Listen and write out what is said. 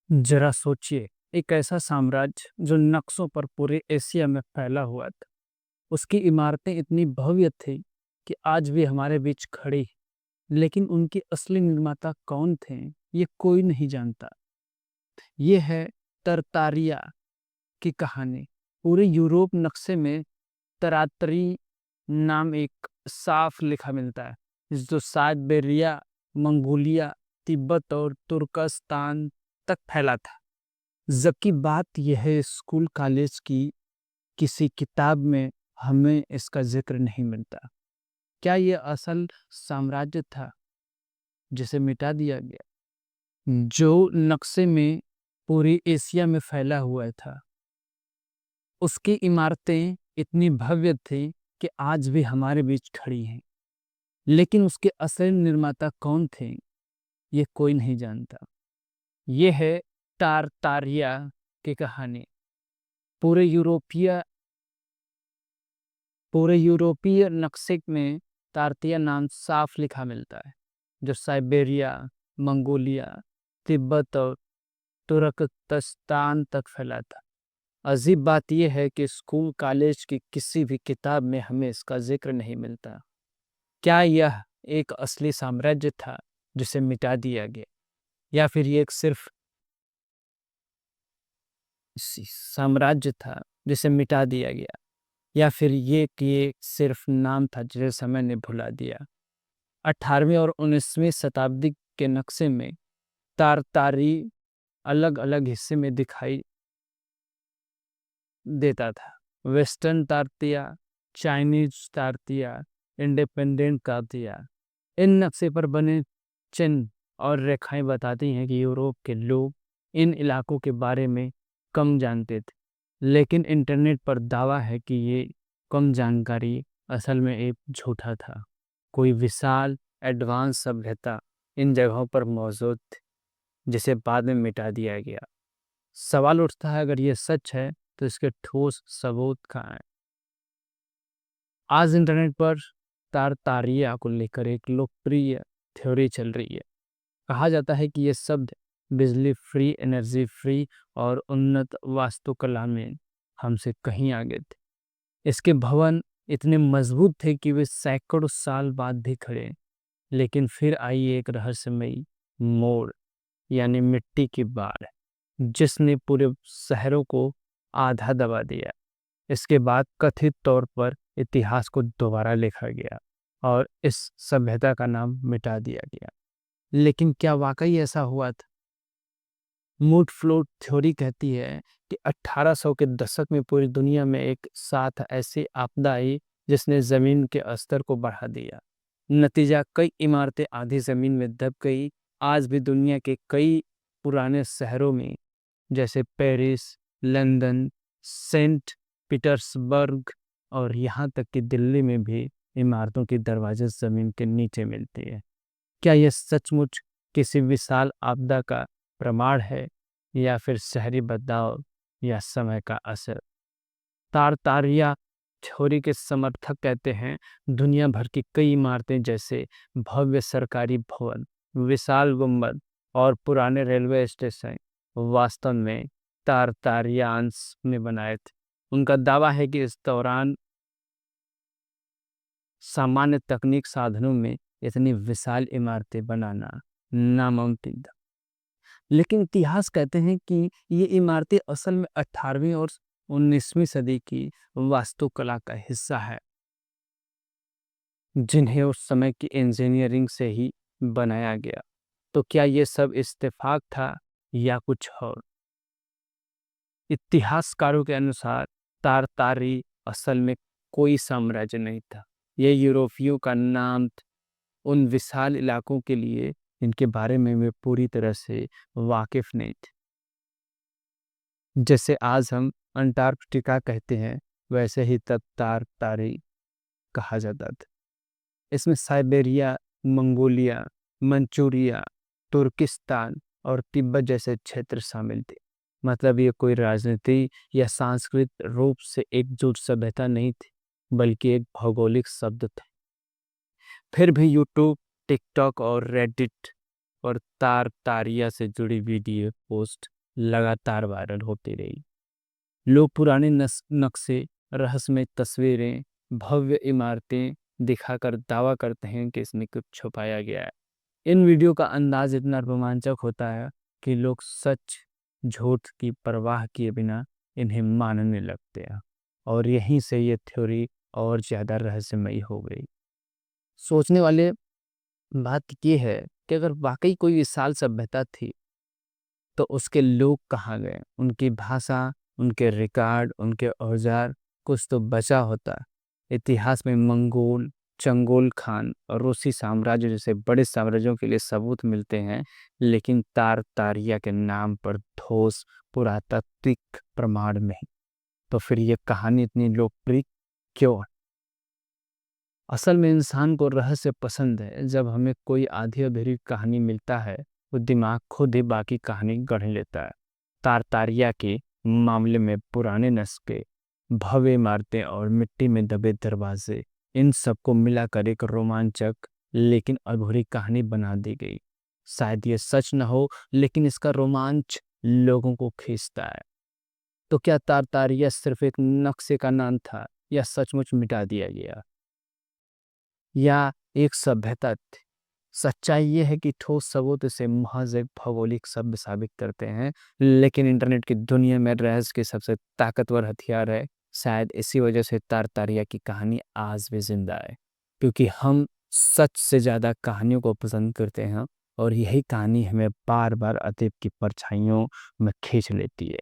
जरा सोचिए, एक ऐसा साम्राज्य जो नक्शों पर पूरे एशिया में फैला हुआ था। उसकी इमारतें इतनी भव्य थी कि आज भी हमारे बीच खड़ी है। लेकिन उनके असली निर्माता कौन थे, ये कोई नहीं जानता। ये है तरतारिया की कहानी। पूरे यूरोप नक्शे में तरातरी नाम एक साफ लिखा मिलता है, जो साइबेरिया, मंगोलिया, तिब्बत और तुर्कस्तान तक फैला था। जबकि बात यह है स्कूल कॉलेज की, किसी किताब में हमें इसका जिक्र नहीं मिलता। क्या ये असल साम्राज्य था जिसे मिटा दिया गया, जो नक्शे में पूरी एशिया में फैला हुआ था? उसकी इमारतें इतनी भव्य थी कि आज भी हमारे बीच खड़ी हैं। लेकिन उसके असल निर्माता कौन थे, ये कोई नहीं जानता। ये है टारतारिया की कहानी। पूरे यूरोपीय पूरे यूरोपीय नक्शे में तारतिया नाम साफ लिखा मिलता है, जो साइबेरिया, मंगोलिया, तिब्बत और तुर्कस्तान तक फैला था। अजीब बात यह है कि स्कूल कॉलेज की किसी भी किताब में हमें इसका जिक्र नहीं मिलता। क्या यह एक असली साम्राज्य था जिसे मिटा दिया गया, या फिर ये एक सिर्फ साम्राज्य था जिसे मिटा दिया गया, या फिर ये सिर्फ नाम था जिसे समय ने भुला दिया? 18वीं और 19वीं शताब्दी के नक्शे में तारतारी अलग अलग हिस्से में दिखाई देता था। Western Tartaria, Chinese Tartaria, independent Tartaria. इन नक्शे पर बने चिन्ह और रेखाएं बताती हैं कि यूरोप के लोग इन इलाकों के बारे में कम जानते थे। लेकिन इंटरनेट पर दावा है कि ये कम जानकारी असल में एक झूठा था। कोई विशाल एडवांस सभ्यता इन जगहों पर मौजूद थी, जिसे बाद में मिटा दिया गया। सवाल उठता है, अगर ये सच है तो इसके ठोस सबूत कहाँ हैं? आज इंटरनेट पर तारतारिया को लेकर एक लोकप्रिय थ्योरी चल रही है। कहा जाता है कि ये शब्द बिजली फ्री, एनर्जी फ्री और उन्नत वास्तुकला में हमसे कहीं आगे थे। इसके भवन इतने मजबूत थे कि वे सैकड़ों साल बाद भी खड़े। लेकिन फिर आई एक रहस्यमयी मोड़, यानी मिट्टी की बाढ़, जिसने पूरे शहरों को आधा दबा दिया। इसके बाद कथित तौर पर इतिहास को दोबारा लिखा गया और इस सभ्यता का नाम मिटा दिया गया। लेकिन क्या वाकई ऐसा हुआ था? मूड फ्लोट थ्योरी कहती है कि 1800 के दशक में पूरी दुनिया में एक साथ ऐसी आपदा आई जिसने जमीन के स्तर को बढ़ा दिया। नतीजा, कई इमारतें आधी जमीन में दब गई। आज भी दुनिया के कई पुराने शहरों में, जैसे पेरिस, लंदन, सेंट पीटर्सबर्ग और यहाँ तक कि दिल्ली में भी, इमारतों के दरवाजे जमीन के नीचे मिलते हैं। क्या यह सचमुच किसी विशाल आपदा का प्रमाण है, या फिर शहरी बदलाव या समय का असर? तारतारिया थ्योरी के समर्थक कहते हैं, दुनिया भर की कई इमारतें, जैसे भव्य सरकारी भवन, विशाल गुंबद और पुराने रेलवे स्टेशन, वास्तव में तारतारियांस ने बनाए थे। उनका दावा है कि इस दौरान सामान्य तकनीक साधनों में इतनी विशाल इमारतें बनाना नामुमकिन था। लेकिन इतिहास कहते हैं कि ये इमारतें असल में 18वीं और 19वीं सदी की वास्तुकला का हिस्सा है, जिन्हें उस समय की इंजीनियरिंग से ही बनाया गया। तो क्या ये सब इत्तेफाक था या कुछ और? इतिहासकारों के अनुसार तारतारी असल में कोई साम्राज्य नहीं था। ये यूरोपियों का नाम था, उन विशाल इलाकों के लिए इनके बारे में वे पूरी तरह से वाकिफ नहीं थे। जैसे आज हम अंटार्कटिका कहते हैं, वैसे ही तब तारतारी कहा जाता था। इसमें साइबेरिया, मंगोलिया, मंचूरिया, तुर्किस्तान और तिब्बत जैसे क्षेत्र शामिल थे। मतलब ये कोई राजनीति या सांस्कृतिक रूप से एकजुट सभ्यता नहीं थी, बल्कि एक भौगोलिक शब्द था। फिर भी यूट्यूब, टिकटॉक और रेडिट और तारतारिया से जुड़ी वीडियो पोस्ट लगातार वायरल होती रही। लोग पुराने नक्शे, रहस्यमय तस्वीरें, भव्य इमारतें दिखाकर दावा करते हैं कि इसमें कुछ छुपाया गया है। इन वीडियो का अंदाज इतना रोमांचक होता है कि लोग सच झूठ की परवाह किए बिना इन्हें मानने लगते हैं, और यहीं से ये थ्योरी और ज़्यादा रहस्यमयी हो गई। सोचने वाले बात ये है कि अगर वाकई कोई विशाल सभ्यता थी, तो उसके लोग कहाँ गए? उनकी भाषा, उनके रिकॉर्ड, उनके औजार, कुछ तो बचा होता। इतिहास में मंगोल, चंगोल खान और रूसी साम्राज्य जैसे बड़े साम्राज्यों के लिए सबूत मिलते हैं, लेकिन तारतारिया के नाम पर ठोस पुरातात्विक प्रमाण नहीं। तो फिर ये कहानी इतनी लोकप्रिय क्यों? असल में इंसान को रहस्य पसंद है। जब हमें कोई आधी अधूरी कहानी मिलता है, वो दिमाग खुद ही बाकी कहानी गढ़ लेता है। तारतारिया के मामले में पुराने नस्खे, भव्य इमारतें और मिट्टी में दबे दरवाजे, इन सबको मिलाकर एक रोमांचक लेकिन अधूरी कहानी बना दी गई। शायद ये सच न हो, लेकिन इसका रोमांच लोगों को खींचता है। तो क्या तारतारिया सिर्फ एक नक्शे का नाम था, या सचमुच मिटा दिया गया, या एक सभ्यता थी? सच्चाई ये है कि ठोस सबूत इसे महज एक भौगोलिक सभ्य साबित करते हैं, लेकिन इंटरनेट की दुनिया में रहस्य की सबसे ताकतवर हथियार है। शायद इसी वजह से तारतारिया की कहानी आज भी जिंदा है, क्योंकि हम सच से ज़्यादा कहानियों को पसंद करते हैं, और यही कहानी हमें बार बार अतीत की परछाइयों में खींच लेती है।